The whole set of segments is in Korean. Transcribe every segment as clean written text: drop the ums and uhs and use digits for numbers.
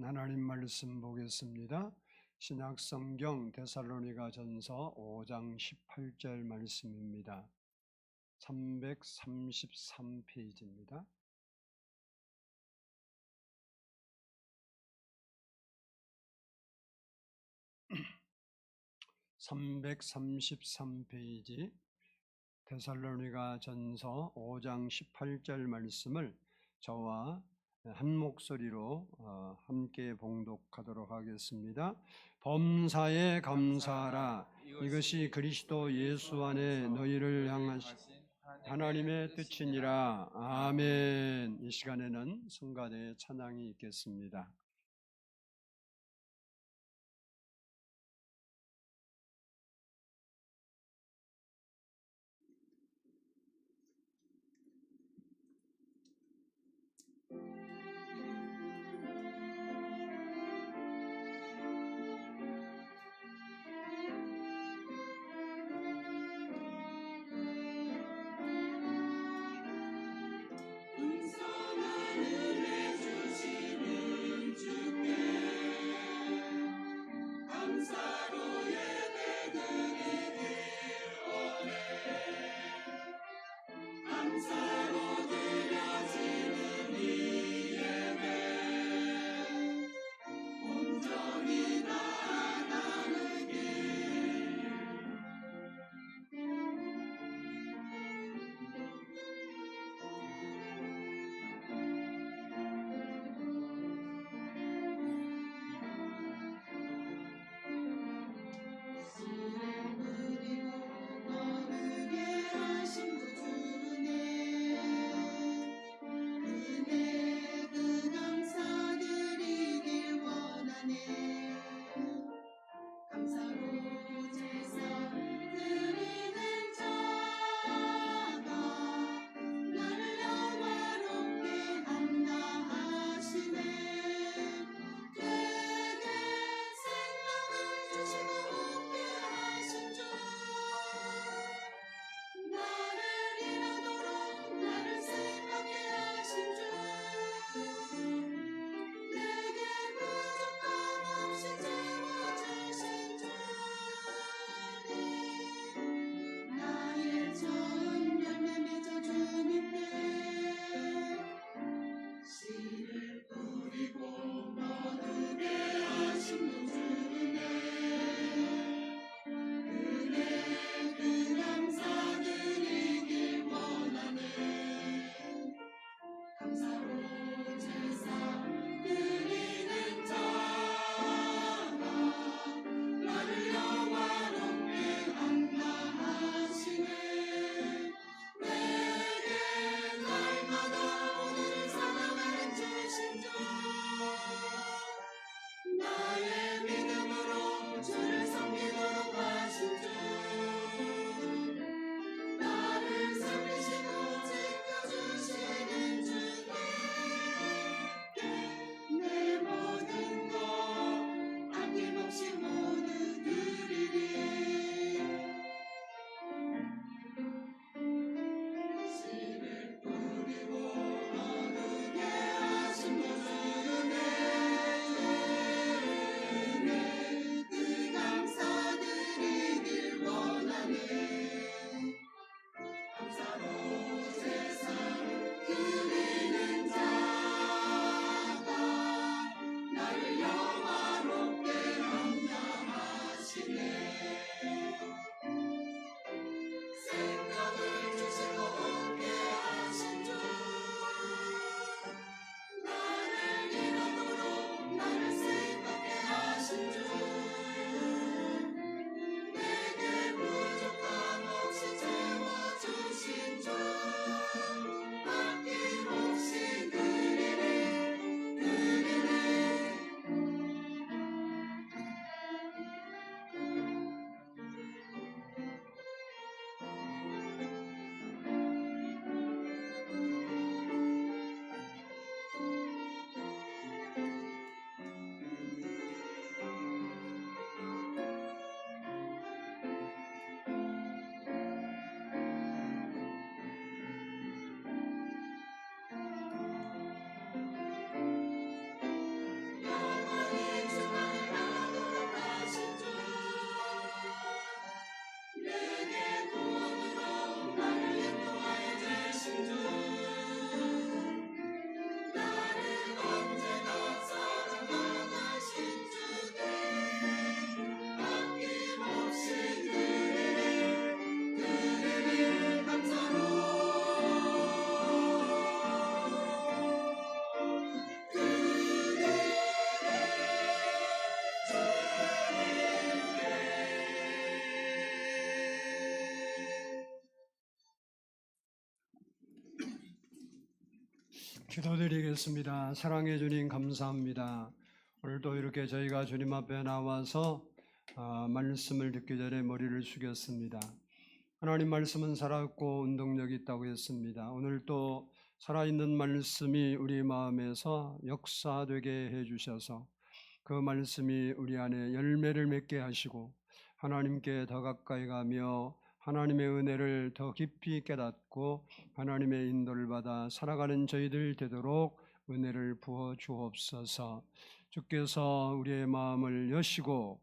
하나님 말씀 보겠습니다. 신약성경 데살로니가전서 5장 18절 말씀입니다. 333페이지입니다. (333페이지) 데살로니가전서 5장 18절 말씀을 저와 한 목소리로 함께 봉독하도록 하겠습니다. 범사에 감사하라. 이것이 그리스도 예수 안에 너희를 향하신 하나님의 뜻이니라. 아멘. 이 시간에는 성가대의 찬양이 있겠습니다. 은선 하늘에 주시는 주 기도드리겠습니다. 사랑해 주님 감사합니다. 오늘도 이렇게 저희가 주님 앞에 나와서 말씀을 듣기 전에 머리를 숙였습니다. 하나님 말씀은 살아있고 운동력이 있다고 했습니다. 오늘 또 살아있는 말씀이 우리 마음에서 역사되게 해주셔서 그 말씀이 우리 안에 열매를 맺게 하시고 하나님께 더 가까이 가며 하나님의 은혜를 더 깊이 깨닫고 하나님의 인도를 받아 살아가는 저희들 되도록 은혜를 부어 주옵소서. 주께서 우리의 마음을 여시고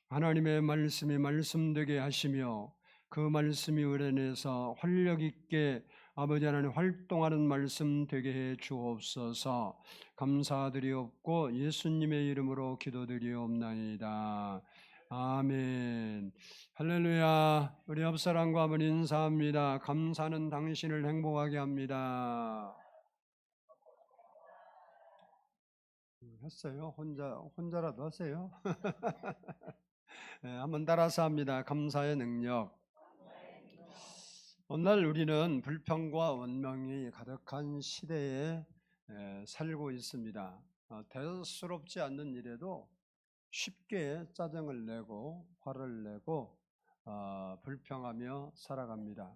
하나님의 말씀이 말씀되게 하시며 그 말씀이 우리 안에서 활력 있게 아버지 하나님 활동하는 말씀 되게 해 주옵소서. 감사드리옵고 예수님의 이름으로 기도드리옵나이다. 아멘. 할렐루야. 우리 옆사람과 한번 인사합니다. 감사는 당신을 행복하게 합니다. 했어요? 혼자라도 하세요? 네, 한번 따라서 합니다. 감사의 능력. 오늘 우리는 불평과 원망이 가득한 시대에 살고 있습니다. 대수롭지 않는 일에도 쉽게 짜증을 내고 화를 내고 불평하며 살아갑니다.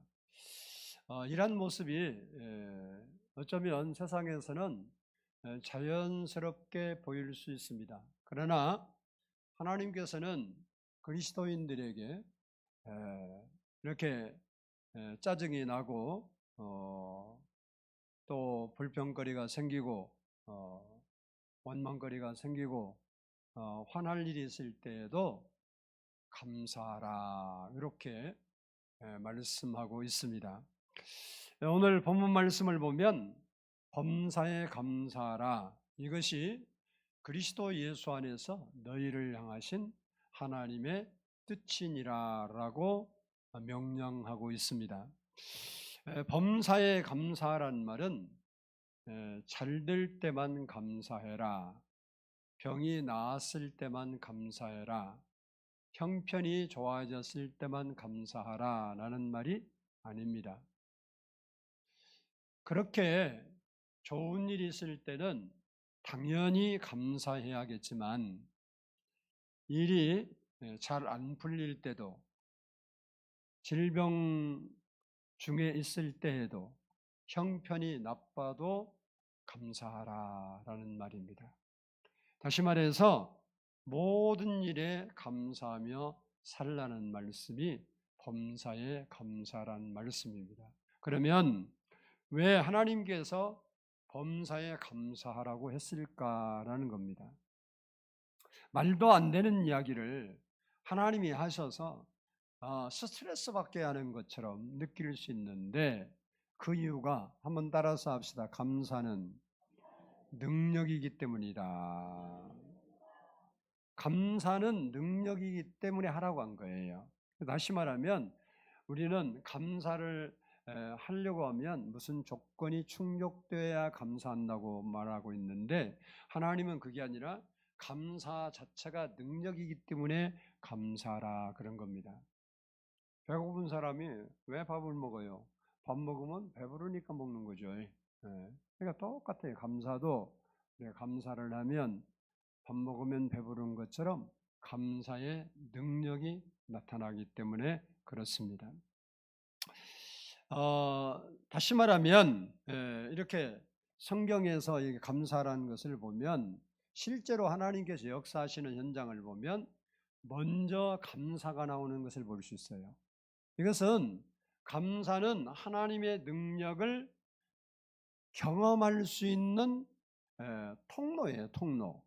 이런 모습이 어쩌면 세상에서는 자연스럽게 보일 수 있습니다. 그러나 하나님께서는 그리스도인들에게 이렇게 짜증이 나고 또 불평거리가 생기고 원망거리가 생기고 화날 일이 있을 때에도 감사하라 이렇게 말씀하고 있습니다. 오늘 본문 말씀을 보면 범사에 감사하라, 이것이 그리스도 예수 안에서 너희를 향하신 하나님의 뜻이니라 라고 명령하고 있습니다. 범사에 감사하란 말은 잘 될 때만 감사해라, 병이 나았을 때만 감사해라, 형편이 좋아졌을 때만 감사하라 라는 말이 아닙니다. 그렇게 좋은 일이 있을 때는 당연히 감사해야겠지만 일이 잘 안 풀릴 때도, 질병 중에 있을 때에도, 형편이 나빠도 감사하라 라는 말입니다. 다시 말해서 모든 일에 감사하며 살라는 말씀이 범사에 감사란 말씀입니다. 그러면 왜 하나님께서 범사에 감사하라고 했을까라는 겁니다. 말도 안 되는 이야기를 하나님이 하셔서 스트레스 받게 하는 것처럼 느낄 수 있는데 그 이유가 한번 따라서 합시다. 감사는 능력이기 때문이다. 감사는 능력이기 때문에 하라고 한 거예요. 다시 말하면 우리는 감사를 하려고 하면 무슨 조건이 충족돼야 감사한다고 말하고 있는데 하나님은 그게 아니라 감사 자체가 능력이기 때문에 감사라 그런 겁니다. 배고픈 사람이 왜 밥을 먹어요? 밥 먹으면 배부르니까 먹는 거죠. 그러니까 똑같아요. 감사도 감사를 하면 밥 먹으면 배부른 것처럼 감사의 능력이 나타나기 때문에 그렇습니다. 다시 말하면 이렇게 성경에서 감사라는 것을 보면 실제로 하나님께서 역사하시는 현장을 보면 먼저 감사가 나오는 것을 볼 수 있어요. 이것은 감사는 하나님의 능력을 경험할 수 있는 통로예요. 통로.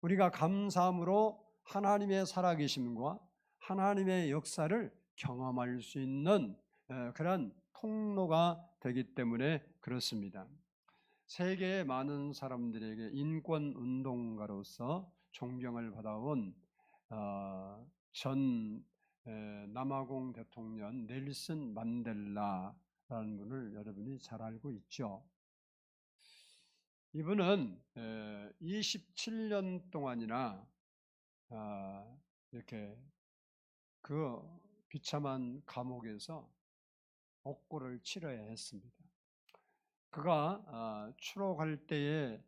우리가 감사함으로 하나님의 살아계심과 하나님의 역사를 경험할 수 있는 그런 통로가 되기 때문에 그렇습니다. 세계의 많은 사람들에게 인권운동가로서 존경을 받아온 전 남아공 대통령 넬슨 만델라라는 분을 여러분이 잘 알고 있죠. 이분은 27년 동안이나 이렇게 그 비참한 감옥에서 옥고를 치러야 했습니다. 그가 추록할 때에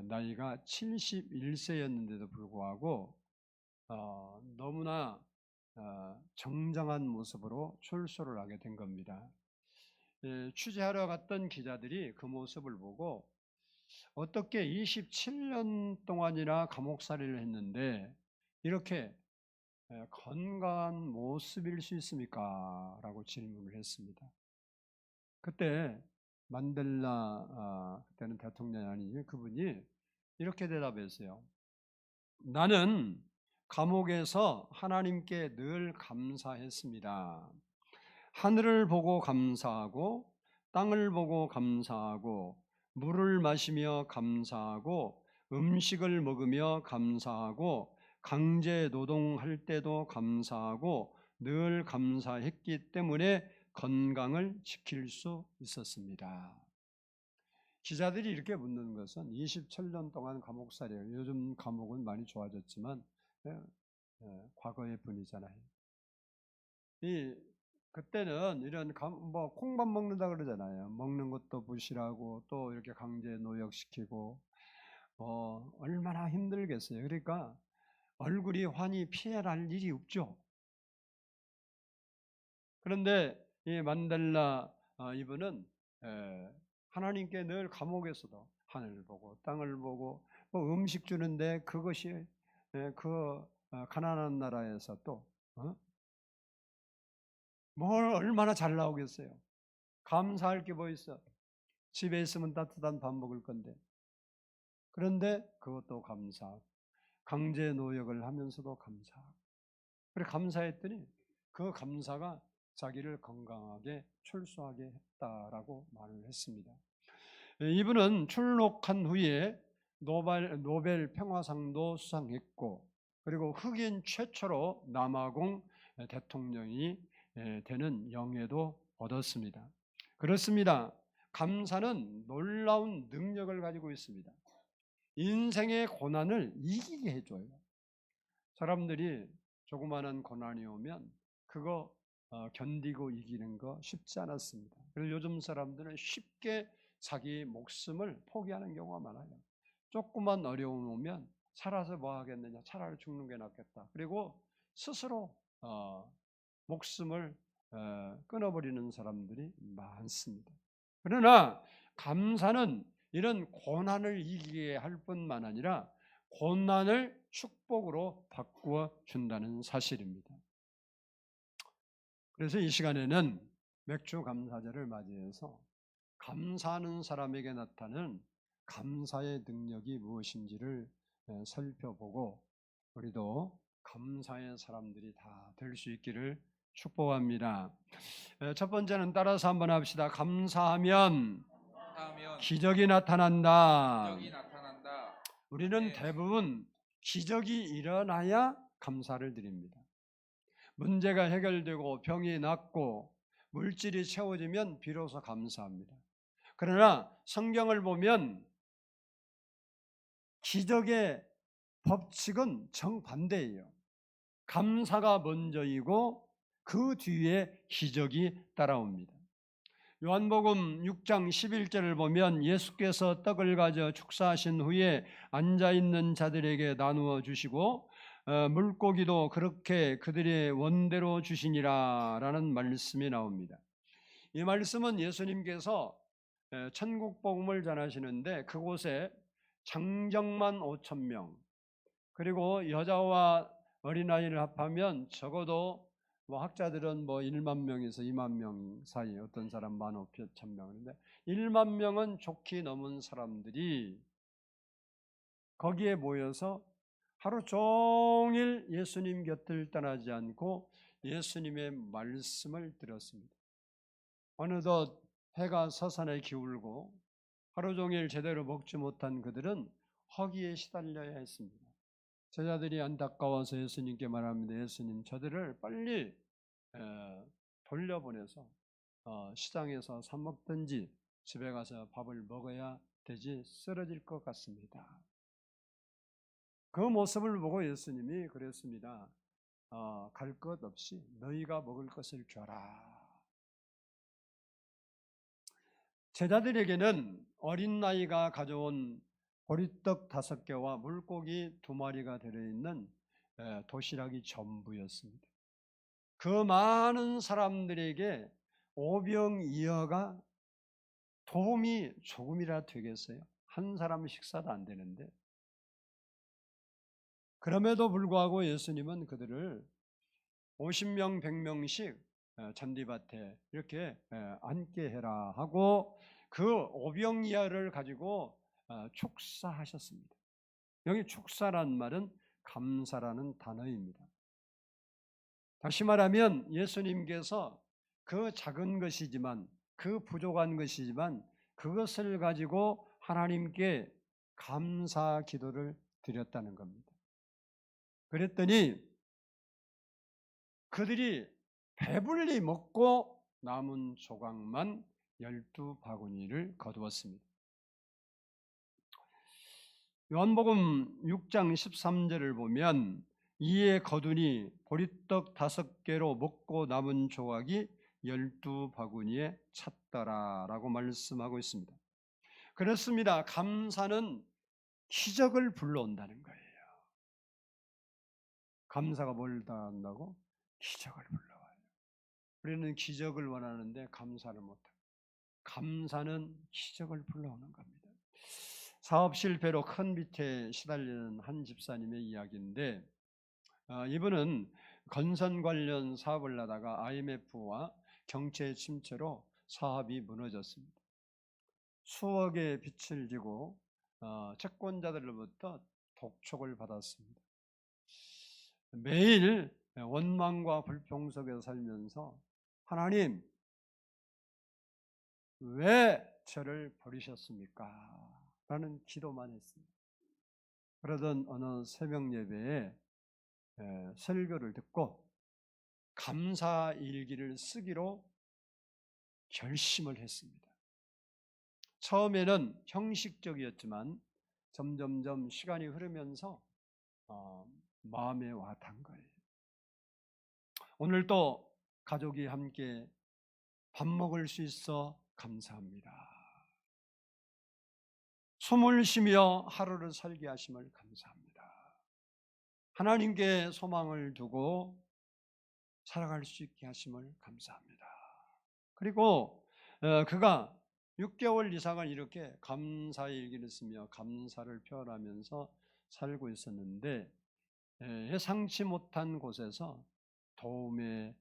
나이가 71세였는데도 불구하고 너무나 정정한 모습으로 출소를 하게 된 겁니다. 취재하러 갔던 기자들이 그 모습을 보고 어떻게 27년 동안이나 감옥살이를 했는데 이렇게 건강한 모습일 수 있습니까? 라고 질문을 했습니다. 그때 만델라 그때는 대통령이 아니지 그분이 이렇게 대답했어요. 나는 감옥에서 하나님께 늘 감사했습니다. 하늘을 보고 감사하고 땅을 보고 감사하고 물을 마시며 감사하고 음식을 먹으며 감사하고 강제 노동할 때도 감사하고 늘 감사했기 때문에 건강을 지킬 수 있었습니다. 기자들이 이렇게 묻는 것은 27년 동안 감옥살이에요. 요즘 감옥은 많이 좋아졌지만 과거의 분이잖아요. 그때는 이런 뭐 콩밥 먹는다 그러잖아요. 먹는 것도 부실하고 또 이렇게 강제 노역시키고 얼마나 힘들겠어요. 그러니까 얼굴이 환히 피해갈 일이 없죠. 그런데 이 만델라 이분은 하나님께 늘 감옥에서도 하늘을 보고 땅을 보고 뭐 음식 주는데 그것이 가난한 나라에서 또 뭘 얼마나 잘 나오겠어요. 감사할 게 뭐 있어. 집에 있으면 따뜻한 밥 먹을 건데. 그런데 그것도 감사하고 강제 노역을 하면서도 감사하고 그래 감사했더니 그 감사가 자기를 건강하게 출소하게 했다라고 말을 했습니다. 이분은 출록한 후에 노벨 평화상도 수상했고 그리고 흑인 최초로 남아공 대통령이 되는 영예도 얻었습니다. 그렇습니다. 감사는 놀라운 능력을 가지고 있습니다. 인생의 고난을 이기게 해줘요. 사람들이 조그마한 고난이 오면 그거 견디고 이기는 거 쉽지 않았습니다. 그래서 요즘 사람들은 쉽게 자기 목숨을 포기하는 경우가 많아요. 조그만 어려움 오면 살아서 뭐 하겠느냐, 차라리 죽는 게 낫겠다. 그리고 스스로 목숨을 끊어버리는 사람들이 많습니다. 그러나 감사는 이런 고난을 이기게 할 뿐만 아니라 고난을 축복으로 바꾸어 준다는 사실입니다. 그래서 이 시간에는 맥주 감사절을 맞이해서 감사하는 사람에게 나타나는 감사의 능력이 무엇인지를 살펴보고 우리도 감사의 사람들이 다 될 수 있기를 축복합니다. 첫 번째는 따라서 한번 합시다. 감사하면 기적이 나타난다. 우리는 대부분 기적이 일어나야 감사를 드립니다. 문제가 해결되고 병이 낫고 물질이 채워지면 비로소 감사합니다. 그러나 성경을 보면 기적의 법칙은 정반대예요. 감사가 먼저이고 그 뒤에 기적이 따라옵니다. 요한복음 6장 11절을 보면 예수께서 떡을 가져 축사하신 후에 앉아있는 자들에게 나누어 주시고 물고기도 그렇게 그들의 원대로 주시니라 라는 말씀이 나옵니다. 이 말씀은 예수님께서 천국 복음을 전하시는데 그곳에 장정만 5,000명 그리고 여자와 어린아이를 합하면 적어도 학자들은 1만 명에서 2만 명 사이 어떤 사람 15,000명인데 1만 명은 좋게 넘은 사람들이 거기에 모여서 하루 종일 예수님 곁을 떠나지 않고 예수님의 말씀을 들었습니다. 어느덧 해가 서산에 기울고 하루 종일 제대로 먹지 못한 그들은 허기에 시달려야 했습니다. 제자들이 안타까워서 예수님께 말합니다. 예수님, 저들을 빨리 돌려보내서 시장에서 사 먹든지 집에 가서 밥을 먹어야 되지 쓰러질 것 같습니다. 그 모습을 보고 예수님이 그랬습니다. 갈 것 없이 너희가 먹을 것을 줘라. 제자들에게는 어린 나이가 가져온 보리떡 5개와 물고기 2마리가 들어있는 도시락이 전부였습니다. 그 많은 사람들에게 오병이어가 도움이 조금이라 되겠어요? 한 사람 식사도 안 되는데. 그럼에도 불구하고 예수님은 그들을 50명, 100명씩 잔디밭에 이렇게 앉게 해라 하고 그 오병이어를 가지고 축사하셨습니다. 여기 축사란 말은 감사라는 단어입니다. 다시 말하면 예수님께서 그 작은 것이지만, 그 부족한 것이지만 그것을 가지고 하나님께 감사 기도를 드렸다는 겁니다. 그랬더니 그들이 배불리 먹고 남은 조각만 12바구니를 거두었습니다. 요한복음 6장 13절을 보면 이에 거두니 보리떡 5개로 먹고 남은 조각이 12바구니에 찼더라라고 말씀하고 있습니다. 그렇습니다. 감사는 기적을 불러온다는 거예요. 감사가 뭘 다 한다고? 기적을 불러와요. 우리는 기적을 원하는데 감사를 못해요. 감사는 기적을 불러오는 겁니다. 사업 실패로 큰 빚에 시달리는 한 집사님의 이야기인데, 이분은 건설 관련 사업을 하다가 IMF와 경제 침체로 사업이 무너졌습니다. 수억의 빚을 지고 채권자들로부터 독촉을 받았습니다. 매일 원망과 불평 속에 살면서 하나님, 왜 저를 버리셨습니까? 라는 기도만 했습니다. 그러던 어느 새벽 예배에 설교를 듣고 감사 일기를 쓰기로 결심을 했습니다. 처음에는 형식적이었지만 점점점 시간이 흐르면서 마음에 와 닿은 거예요. 오늘 또 가족이 함께 밥 먹을 수 있어 감사합니다. 숨을 쉬며 하루를 살게 하심을 감사합니다. 하나님께 소망을 두고 살아갈 수 있게 하심을 감사합니다. 그리고 그가 6개월 이상을 이렇게 감사의 일기를 쓰며 감사를 표현하면서 살고 있었는데 예상치 못한 곳에서 도움의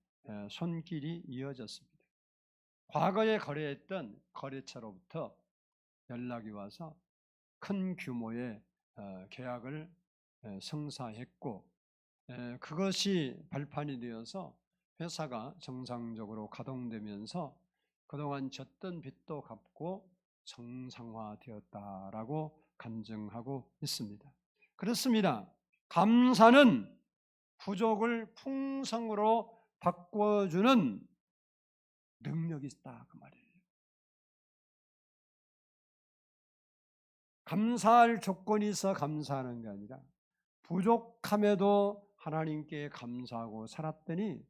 손길이 이어졌습니다. 과거에 거래했던 거래처로부터 연락이 와서 큰 규모의 계약을 성사했고, 그것이 발판이 되어서 회사가 정상적으로 가동되면서 그동안 졌던 빚도 갚고 정상화되었다라고 간증하고 있습니다. 그렇습니다. 감사는 부족을 풍성으로 바꿔주는 능력이 있다, 그 말이에요. 감사할 조건이 있어 감사하는 게 아니라 부족함에도 하나님께 감사하고 살았더니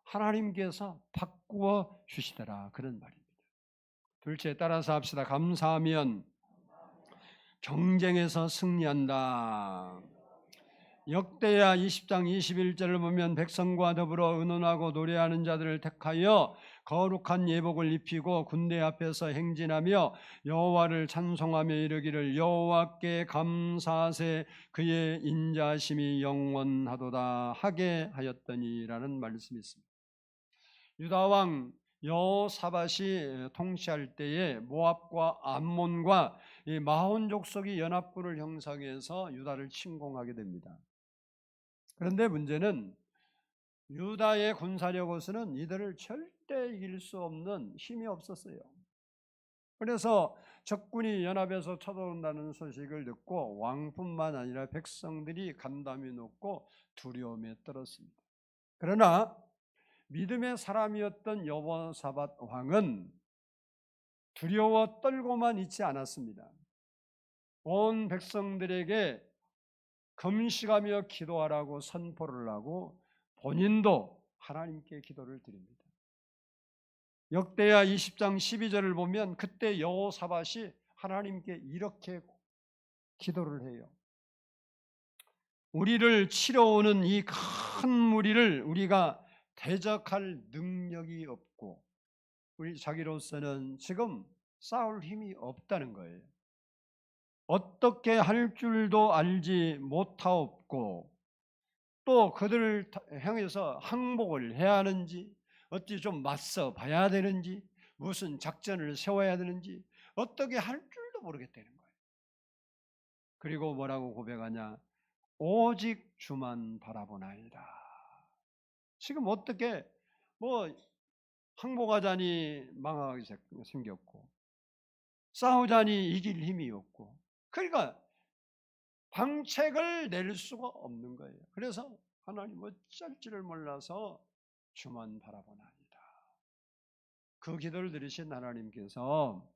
하나님께서 바꾸어 주시더라, 그런 말입니다. 둘째, 따라서 합시다. 감사하면 경쟁에서 승리한다. 역대하 20장 21절을 보면 백성과 더불어 의논하고 노래하는 자들을 택하여 거룩한 예복을 입히고 군대 앞에서 행진하며 여호와를 찬송하며 이르기를 여호와께 감사하세 그의 인자심이 영원하도다 하게 하였더니라는 말씀이 있습니다. 유다왕 여호사밧이 통치할 때에 모압과 암몬과 이 마온 족속이 연합군을 형성해서 유다를 침공하게 됩니다. 그런데 문제는 유다의 군사력으로서는 이들을 절대 이길 수 없는 힘이 없었어요. 그래서 적군이 연합해서 쳐들어온다는 소식을 듣고 왕뿐만 아니라 백성들이 간담이 높고 두려움에 떨었습니다. 그러나 믿음의 사람이었던 여호사밧 왕은 두려워 떨고만 있지 않았습니다. 온 백성들에게 금식하며 기도하라고 선포를 하고 본인도 하나님께 기도를 드립니다. 역대하 20장 12절을 보면 그때 여호사밧이 하나님께 이렇게 기도를 해요. 우리를 치러오는 이 큰 무리를 우리가 대적할 능력이 없고 우리 자기로서는 지금 싸울 힘이 없다는 거예요. 어떻게 할 줄도 알지 못하옵고 또 그들을 향해서 항복을 해야 하는지 어찌 좀 맞서 봐야 되는지 무슨 작전을 세워야 되는지 어떻게 할 줄도 모르겠다는 거예요. 그리고 뭐라고 고백하냐? 오직 주만 바라보나이다. 지금 어떻게 항복하자니 망하게 생겼고 싸우자니 이길 힘이 없고 그러니까 방책을 낼 수가 없는 거예요. 그래서 하나님 어쩔지를 몰라서 주만 바라보나이다. 그 기도를 들으신 하나님께서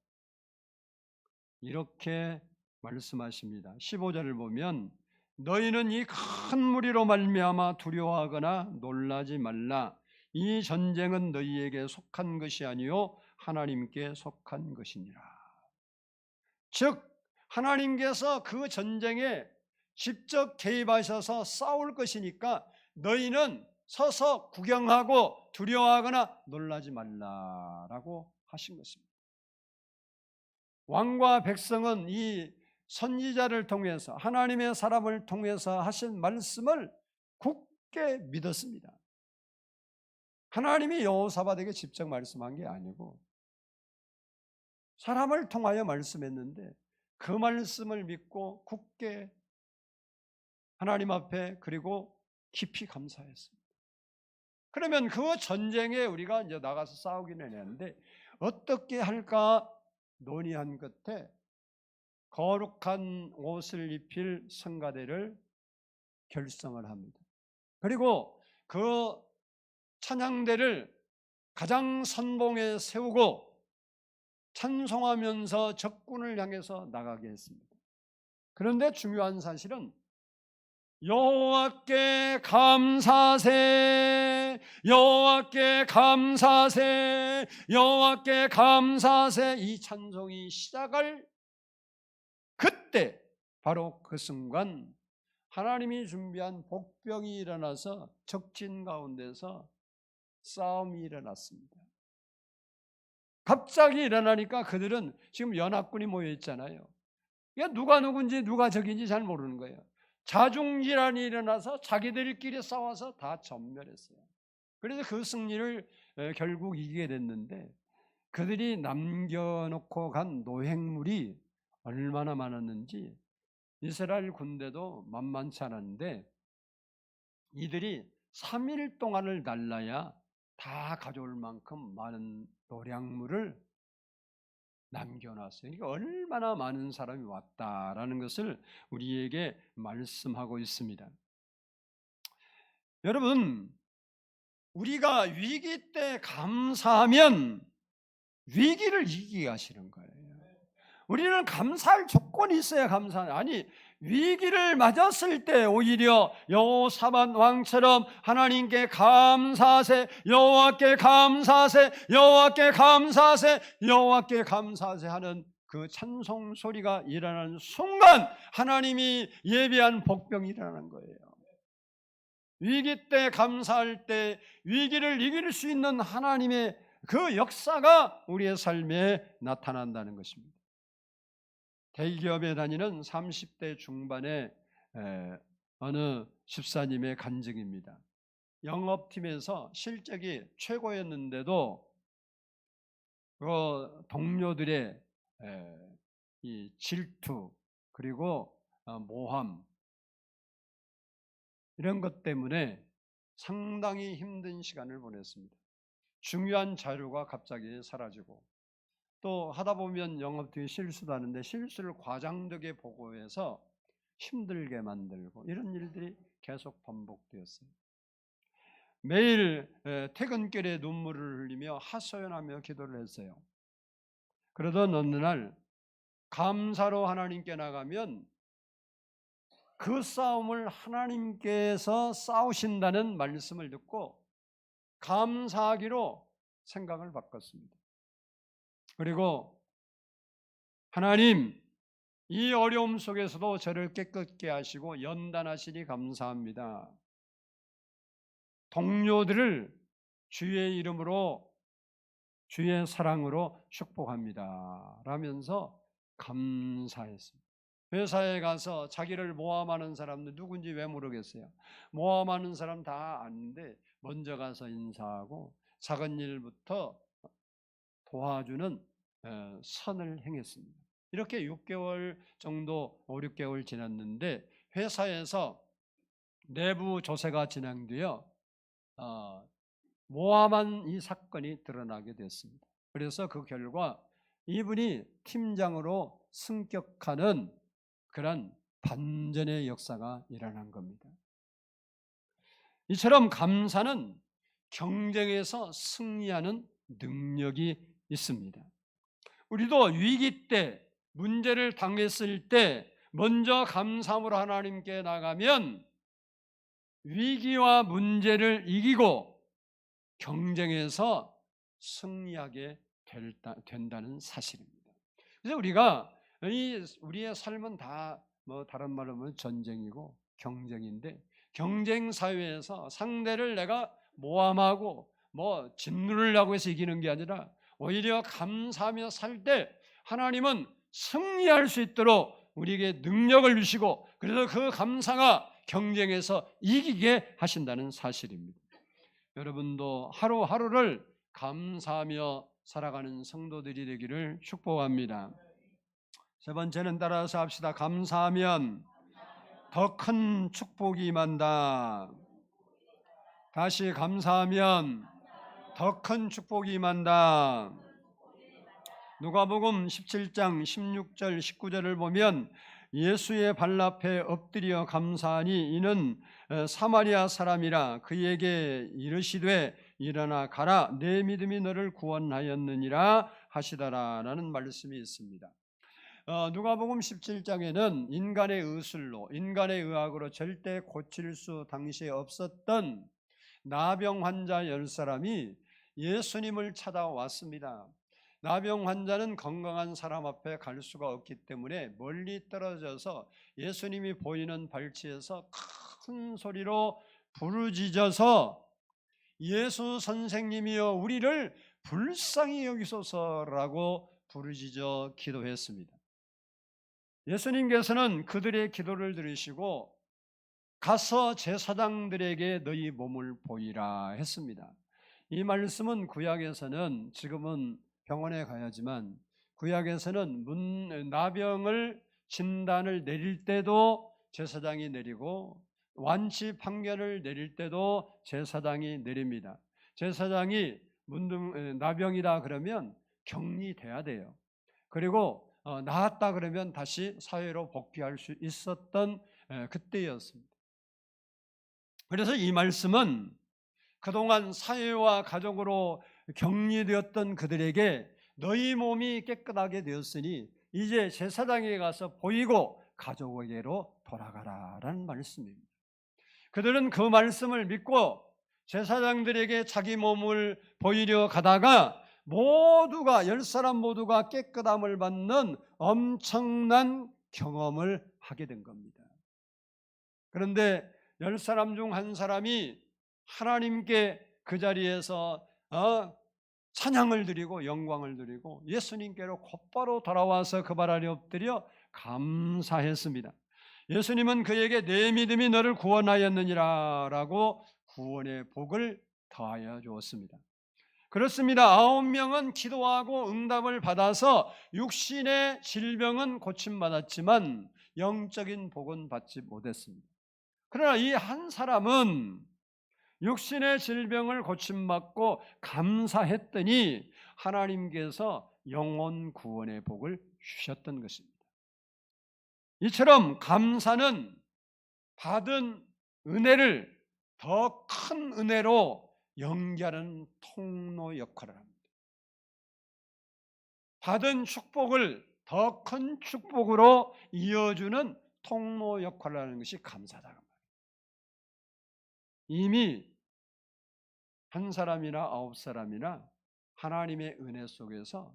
이렇게 말씀하십니다. 15절을 보면 너희는 이 큰 무리로 말미암아 두려워하거나 놀라지 말라. 이 전쟁은 너희에게 속한 것이 아니요 하나님께 속한 것이니라. 즉 하나님께서 그 전쟁에 직접 개입하셔서 싸울 것이니까 너희는 서서 구경하고 두려워하거나 놀라지 말라라고 하신 것입니다. 왕과 백성은 이 선지자를 통해서 하나님의 사람을 통해서 하신 말씀을 굳게 믿었습니다. 하나님이 여호사밧에게 직접 말씀한 게 아니고 사람을 통하여 말씀했는데 그 말씀을 믿고 굳게 하나님 앞에 그리고 깊이 감사했습니다. 그러면 그 전쟁에 우리가 이제 나가서 싸우기는 했는데 어떻게 할까 논의한 끝에 거룩한 옷을 입힐 성가대를 결성을 합니다. 그리고 그 찬양대를 가장 선봉에 세우고 찬송하면서 적군을 향해서 나가게 했습니다. 그런데 중요한 사실은 여호와께 감사세, 여호와께 감사세, 여호와께 감사세 이 찬송이 시작할 그때 바로 그 순간 하나님이 준비한 복병이 일어나서 적진 가운데서 싸움이 일어났습니다. 갑자기 일어나니까 그들은 지금 연합군이 모여 있잖아요. 누가 누군지 누가 적인지 잘 모르는 거예요. 자중질환이 일어나서 자기들끼리 싸워서 다 전멸했어요. 그래서 그 승리를 결국 이기게 됐는데 그들이 남겨놓고 간 노획물이 얼마나 많았는지 이스라엘 군대도 만만치 않았는데 이들이 3일 동안을 날라야 다 가져올 만큼 많은 노량물을 남겨놨어요. 그러니까 얼마나 많은 사람이 왔다라는 것을 우리에게 말씀하고 있습니다. 여러분, 우리가 위기 때 감사하면 위기를 이기게 하시는 거예요. 우리는 감사할 조건이 있어야 감사해요. 아니 위기를 맞았을 때 오히려 여호사밧 왕처럼 하나님께 감사하세, 여호와께 감사하세, 여호와께 감사하세, 여호와께 감사하세 하는 그 찬송 소리가 일어나는 순간 하나님이 예비한 복병이 일어나는 거예요. 위기 때 감사할 때 위기를 이길 수 있는 하나님의 그 역사가 우리의 삶에 나타난다는 것입니다. 대기업에 다니는 30대 중반의 어느 집사님의 간증입니다. 영업팀에서 실적이 최고였는데도 그 동료들의 이 질투 그리고 모함 이런 것 때문에 상당히 힘든 시간을 보냈습니다. 중요한 자료가 갑자기 사라지고 또 하다 보면 영업팀이 실수도 하는데 실수를 과장되게 보고해서 힘들게 만들고 이런 일들이 계속 반복되었어요. 매일 퇴근길에 눈물을 흘리며 하소연하며 기도를 했어요. 그러던 어느 날 감사로 하나님께 나가면 그 싸움을 하나님께서 싸우신다는 말씀을 듣고 감사하기로 생각을 바꿨습니다. 그리고 하나님, 이 어려움 속에서도 저를 깨끗게 하시고 연단하시니 감사합니다. 동료들을 주의 이름으로, 주의 사랑으로 축복합니다 라면서 감사했습니다. 회사에 가서 자기를 모함하는 사람들 누군지 왜 모르겠어요. 모함하는 사람 다 아는데 먼저 가서 인사하고 작은 일부터 도와주는 선을 행했습니다. 이렇게 6개월 정도, 5, 6개월 지났는데 회사에서 내부 조사가 진행되어 모함한 이 사건이 드러나게 됐습니다. 그래서 그 결과 이분이 팀장으로 승격하는 그런 반전의 역사가 일어난 겁니다. 이처럼 감사는 경쟁에서 승리하는 능력이 있습니다. 우리도 위기 때, 문제를 당했을 때 먼저 감사함으로 하나님께 나가면 위기와 문제를 이기고 경쟁에서 승리하게 된다는 사실입니다. 그래서 우리가 우리의 삶은 다 다른 말로 하면 전쟁이고 경쟁인데, 경쟁 사회에서 상대를 내가 모함하고 짓누르려고 해서 이기는 게 아니라 오히려 감사하며 살 때 하나님은 승리할 수 있도록 우리에게 능력을 주시고, 그래서 그 감사가 경쟁에서 이기게 하신다는 사실입니다. 여러분도 하루하루를 감사하며 살아가는 성도들이 되기를 축복합니다. 세 번째는 따라서 합시다. 감사하면 더 큰 축복이 임한다. 다시 감사하면 더 큰 축복이 임한다. 누가복음 17장 16절 19절을 보면 예수의 발 앞에 엎드려 감사하니 이는 사마리아 사람이라 그에게 이르시되 일어나 가라 내 믿음이 너를 구원하였느니라 하시더라라는 말씀이 있습니다. 누가복음 17장에는 인간의 의술로, 인간의 의학으로 절대 고칠 수 당시에 없었던 나병 환자 10사람이 예수님을 찾아왔습니다. 나병 환자는 건강한 사람 앞에 갈 수가 없기 때문에 멀리 떨어져서 예수님이 보이는 발치에서 큰 소리로 부르짖어서 예수 선생님이여 우리를 불쌍히 여기소서라고 부르짖어 기도했습니다. 예수님께서는 그들의 기도를 들으시고 가서 제사장들에게 너희 몸을 보이라 했습니다. 이 말씀은 구약에서는, 지금은 병원에 가야지만 구약에서는 나병을 진단을 내릴 때도 제사장이 내리고 완치 판결을 내릴 때도 제사장이 내립니다. 제사장이 나병이다 그러면 격리돼야 돼요. 그리고 나았다 그러면 다시 사회로 복귀할 수 있었던 그때였습니다. 그래서 이 말씀은 그동안 사회와 가족으로 격리되었던 그들에게 너희 몸이 깨끗하게 되었으니 이제 제사장에게 가서 보이고 가족에게로 돌아가라라는 말씀입니다. 그들은 그 말씀을 믿고 제사장들에게 자기 몸을 보이려 가다가 모두가 10사람 모두가 깨끗함을 받는 엄청난 경험을 하게 된 겁니다. 그런데 10사람 중 한 사람이 하나님께 그 자리에서 찬양을 드리고 영광을 드리고 예수님께로 곧바로 돌아와서 그 발 아래 엎드려 감사했습니다. 예수님은 그에게 내 믿음이 너를 구원하였느니라 라고 구원의 복을 더하여 주었습니다. 그렇습니다. 9명은 기도하고 응답을 받아서 육신의 질병은 고침받았지만 영적인 복은 받지 못했습니다. 그러나 이 한 사람은 육신의 질병을 고침받고 감사했더니 하나님께서 영혼 구원의 복을 주셨던 것입니다. 이처럼 감사는 받은 은혜를 더 큰 은혜로 연결하는 통로 역할을 합니다. 받은 축복을 더 큰 축복으로 이어주는 통로 역할을 하는 것이 감사다. 이미 한 사람이나 9사람이나 하나님의 은혜 속에서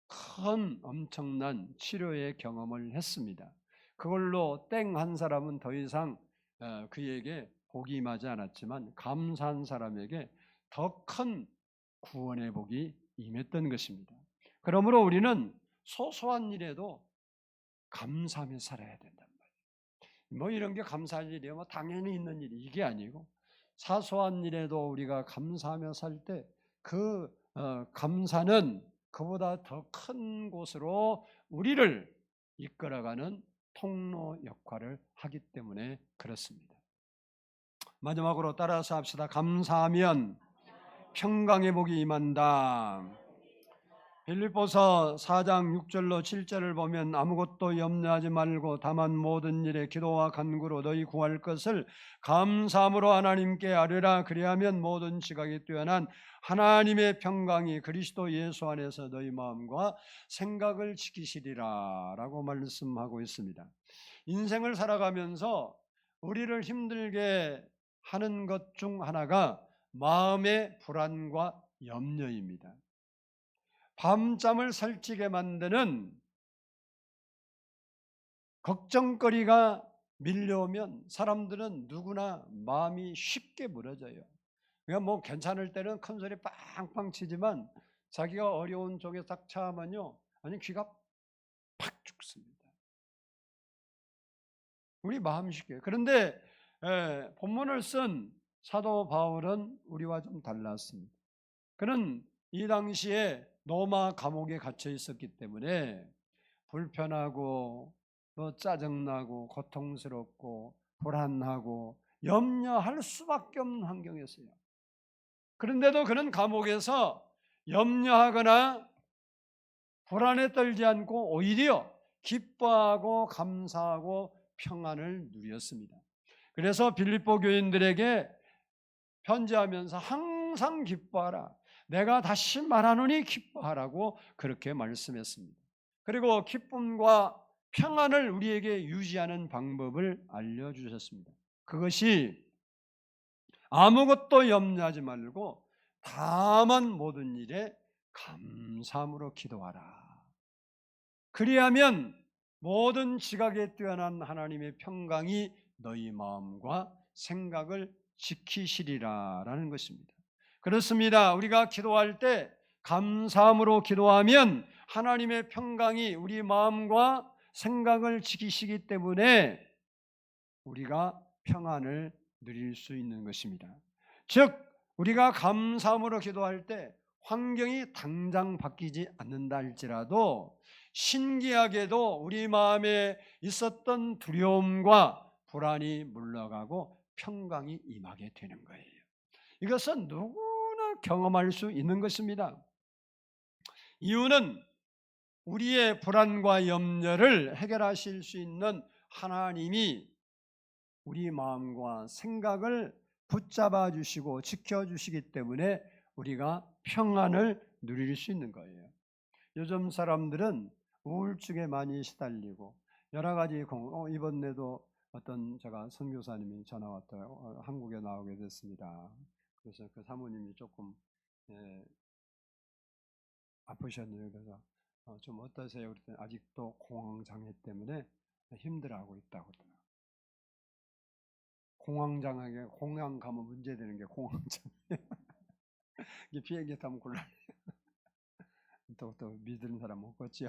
큰 엄청난 치료의 경험을 했습니다. 그걸로 땡 한 사람은 더 이상 그에게 복이 임하지 않았지만 감사한 사람에게 더 큰 구원의 복이 임했던 것입니다. 그러므로 우리는 소소한 일에도 감사하며 살아야 된단 말이에요. 뭐 이런 게 감사할 일이요, 뭐 당연히 있는 일이 이게 아니고 사소한 일에도 우리가 감사하며 살 때 그 감사는 그보다 더 큰 곳으로 우리를 이끌어가는 통로 역할을 하기 때문에 그렇습니다. 마지막으로 따라서 합시다. 감사하면 평강의 복이 임한다. 빌립보서 4장 6절로 7절을 보면 아무것도 염려하지 말고 다만 모든 일에 기도와 간구로 너희 구할 것을 감사함으로 하나님께 아뢰라. 그리하면 모든 지각이 뛰어난 하나님의 평강이 그리스도 예수 안에서 너희 마음과 생각을 지키시리라 라고 말씀하고 있습니다. 인생을 살아가면서 우리를 힘들게 하는 것 중 하나가 마음의 불안과 염려입니다. 밤잠을 설치게 만드는 걱정거리가 밀려오면 사람들은 누구나 마음이 쉽게 무너져요. 그러니까 뭐 괜찮을 때는 큰 소리 빵빵 치지만 자기가 어려운 쪽에 딱 차면요, 아니 귀가 팍 죽습니다. 우리 마음이 쉽게. 그런데 본문을 쓴 사도 바울은 우리와 좀 달랐습니다. 그는 이 당시에 로마 감옥에 갇혀 있었기 때문에 불편하고 또 짜증나고 고통스럽고 불안하고 염려할 수밖에 없는 환경이었어요. 그런데도 그는 감옥에서 염려하거나 불안에 떨지 않고 오히려 기뻐하고 감사하고 평안을 누렸습니다. 그래서 빌립보 교인들에게 편지하면서 항상 기뻐하라. 내가 다시 말하노니 기뻐하라고 그렇게 말씀했습니다. 그리고 기쁨과 평안을 우리에게 유지하는 방법을 알려주셨습니다. 그것이 아무것도 염려하지 말고 다만 모든 일에 감사함으로 기도하라. 그리하면 모든 지각에 뛰어난 하나님의 평강이 너희 마음과 생각을 지키시리라라는 것입니다. 그렇습니다. 우리가 기도할 때 감사함으로 기도하면 하나님의 평강이 우리 마음과 생각을 지키시기 때문에 우리가 평안을 누릴 수 있는 것입니다. 즉 우리가 감사함으로 기도할 때 환경이 당장 바뀌지 않는다 할지라도 신기하게도 우리 마음에 있었던 두려움과 불안이 물러가고 평강이 임하게 되는 거예요. 이것은 누구나 경험할 수 있는 것입니다. 이유는 우리의 불안과 염려를 해결하실 수 있는 하나님이 우리 마음과 생각을 붙잡아 주시고 지켜 주시기 때문에 우리가 평안을 누릴 수 있는 거예요. 요즘 사람들은 우울증에 많이 시달리고 여러 가지 이번에도 어떤 제가 선교사님이 전화 왔더라고요. 한국에 나오게 됐습니다. 그래서 그 사모님이 조금 아프셨네요. 그래서 좀 어떠세요? 그랬더니 아직도 공황장애 때문에 힘들어하고 있다고 그러더라고요. 공황 가면 문제되는 게 공황장애. 이게 비행기 타면 곤란해. 또 믿는 사람 없겠지.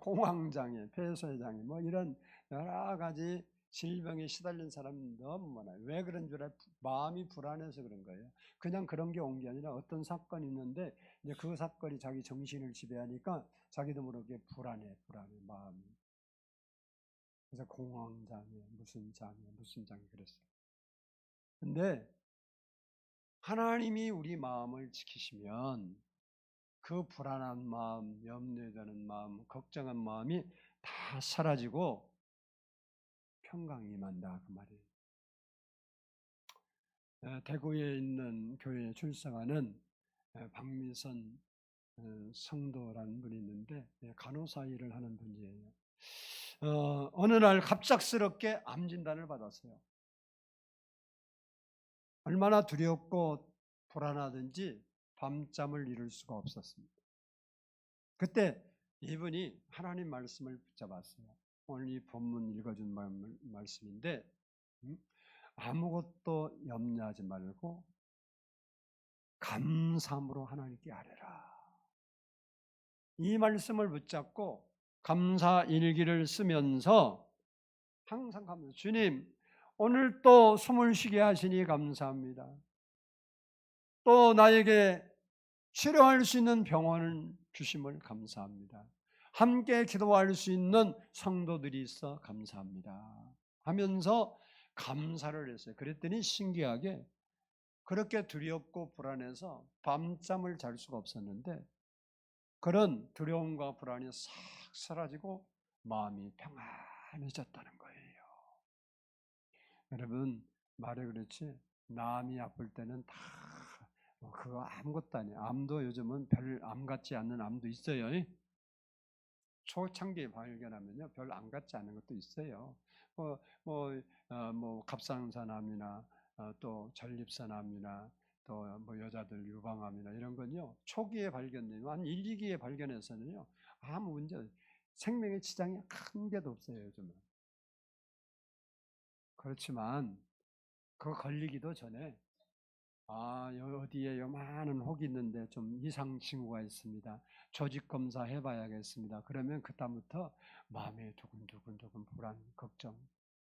공황장애, 폐쇄장애 뭐 이런 여러 가지 질병에 시달린 사람이 너무 많아요. 왜 그런 줄 알아요? 마음이 불안해서 그런 거예요. 그냥 그런 게 온 게 아니라 어떤 사건이 있는데 이제 그 사건이 자기 정신을 지배하니까 자기도 모르게 불안해 마음이. 그래서 공황장애, 무슨 장애 그랬어요. 근데 하나님이 우리 마음을 지키시면 그 불안한 마음, 염려되는 마음, 걱정한 마음이 다 사라지고 평강이 임한다 그 말이에요. 대구에 있는 교회에 출석하는 박미선 성도라는 분이 있는데 간호사 일을 하는 분이에요. 어느 날 갑작스럽게 암 진단을 받았어요. 얼마나 두렵고 불안하든지 밤잠을 이룰 수가 없었습니다. 그때 이분이 하나님 말씀을 붙잡았어요. 오늘 이 본문 읽어준 말씀인데 아무것도 염려하지 말고 감사함으로 하나님께 아뢰라. 이 말씀을 붙잡고 감사 일기를 쓰면서 항상 감사. 주님, 오늘 또 숨을 쉬게 하시니 감사합니다. 또 나에게 치료할 수 있는 병원을 주심을 감사합니다. 함께 기도할 수 있는 성도들이 있어 감사합니다. 하면서 감사를 했어요. 그랬더니 신기하게 그렇게 두렵고 불안해서 밤잠을 잘 수가 없었는데 그런 두려움과 불안이 싹 사라지고 마음이 평안해졌다는 거예요. 여러분, 말해 그렇지 남이 아플 때는 다 그거 아무것도 아니에요. 암도 요즘은 별 암 같지 않는 암도 있어요. 초창기에 발견하면요 별 암 같지 않은 것도 있어요. 뭐 갑상선암이나 또 전립선암이나 또 뭐 여자들 유방암이나 이런 건요 초기에 발견되면 한 1, 2기에 발견해서는요 아무 문제 생명의 지장이 큰 게도 없어요 요즘은. 그렇지만 그거 걸리기도 전에 어디에 요만한 혹이 있는데 좀 이상 징후가 있습니다. 조직 검사 해봐야겠습니다. 그러면 그다음부터 마음에 두근두근 불안, 걱정,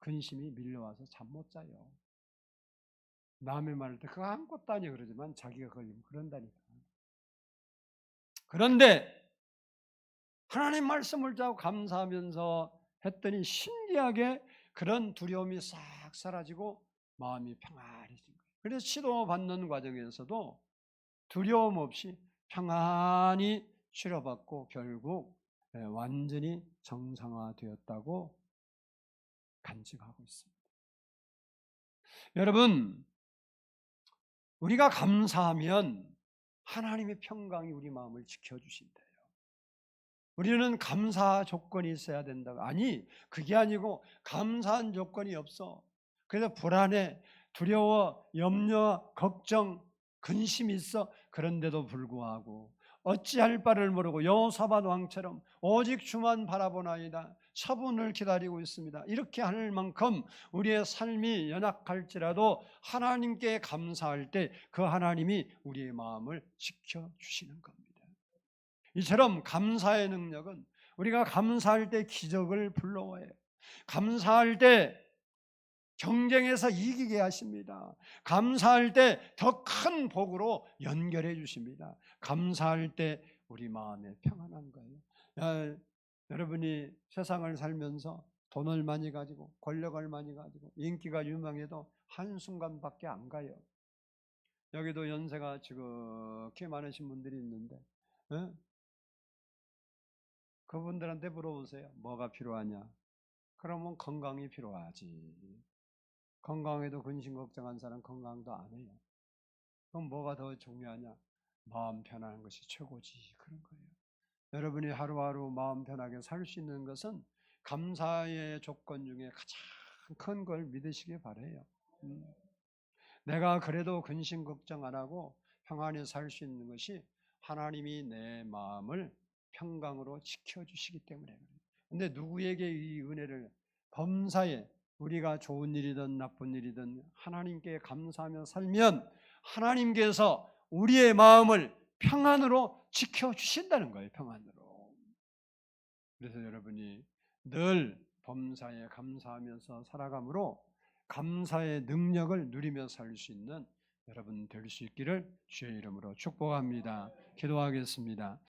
근심이 밀려와서 잠 못 자요. 남의 말할 때 그거 아무것도 아니에요 그러지만 자기가 걸리면 그런다니까. 그런데 하나님 말씀을 자고 감사하면서 했더니 신기하게 그런 두려움이 싹 사라지고 마음이 평안해진 거예요. 그래서 치료받는 과정에서도 두려움 없이 평안히 치료받고 결국 완전히 정상화되었다고 간증하고 있습니다. 여러분, 우리가 감사하면 하나님의 평강이 우리 마음을 지켜주신대요. 우리는 감사 조건이 있어야 된다고. 아니, 그게 아니고 감사한 조건이 없어. 그래서 불안해, 두려워, 염려, 걱정, 근심이 있어. 그런데도 불구하고 어찌할 바를 모르고 여호사밧 왕처럼 오직 주만 바라보나이다. 처분을 기다리고 있습니다. 이렇게 할 만큼 우리의 삶이 연약할지라도 하나님께 감사할 때 그 하나님이 우리의 마음을 지켜주시는 겁니다. 이처럼 감사의 능력은 우리가 감사할 때 기적을 불러와요. 감사할 때 경쟁에서 이기게 하십니다. 감사할 때 더 큰 복으로 연결해 주십니다. 감사할 때 우리 마음에 평안한 거예요. 여러분이 세상을 살면서 돈을 많이 가지고 권력을 많이 가지고 인기가 유명해도 한순간밖에 안 가요. 여기도 연세가 지극히 많으신 분들이 있는데 그분들한테 물어보세요. 뭐가 필요하냐? 그러면 건강이 필요하지. 건강에도 근심 걱정한 사람 건강도 안 해요. 그럼 뭐가 더 중요하냐? 마음 편안한 것이 최고지. 그런 거예요. 여러분이 하루하루 마음 편하게 살 수 있는 것은 감사의 조건 중에 가장 큰 걸 믿으시기 바라요. 내가 그래도 근심 걱정 안 하고 평안히 살 수 있는 것이 하나님이 내 마음을 평강으로 지켜주시기 때문에 그래요. 근데 누구에게 이 은혜를 범사에 우리가 좋은 일이든 나쁜 일이든 하나님께 감사하며 살면 하나님께서 우리의 마음을 평안으로 지켜주신다는 거예요. 평안으로. 그래서 여러분이 늘 범사에 감사하면서 살아감으로 감사의 능력을 누리며 살 수 있는 여러분 될 수 있기를 주의 이름으로 축복합니다. 기도하겠습니다.